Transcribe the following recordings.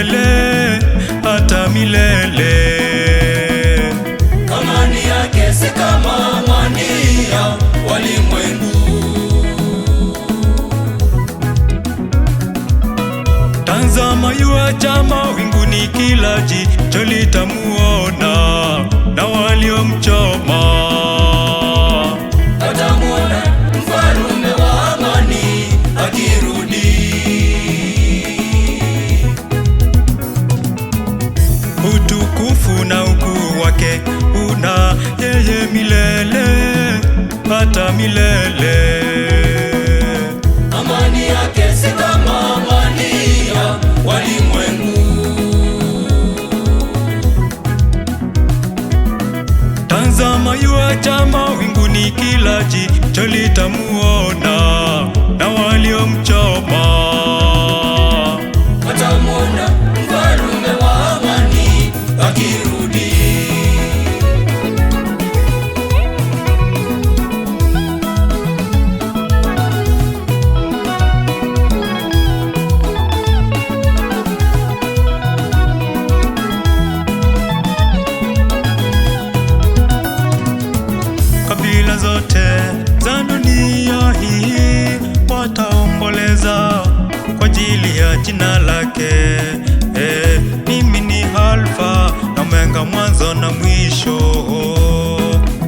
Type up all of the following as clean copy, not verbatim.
milele hata milele. Amani yake si kama amani ya walimwengu. Tazama yuaja mawinguni, kila jicho litamuona, na waliomchoma watamuona mfalme wa amani akirudi. Utukufu na ukuu wake una yeye milele hata milele. Amani yake si kama amani ya walimwengu. Tazama yuaja mawinguni, kila jicho litamuona, na waliomchoma watamuona mfalme wa amani akirudi. Kabila zote za dunia hii wataomboleza kwa ajili ya jina lake. Mimi ni Alfa na Omega, mwanzo na mwisho,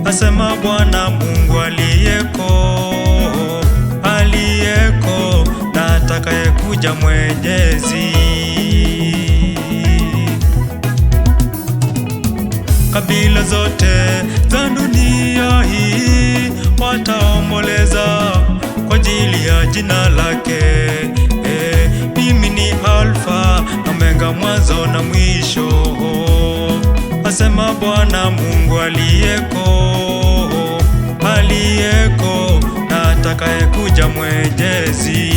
asema Bwana Mungu aliyeko na atakayekuja, Mwenyezi. Kabila zote za dunia hii wataomboleza kwa ajili ya jina lake. Mimi ni Alfa na Omega, mwanzo na mwisho, asema Bwana Mungu aliyeko na atakayekuja, Mwenyezi.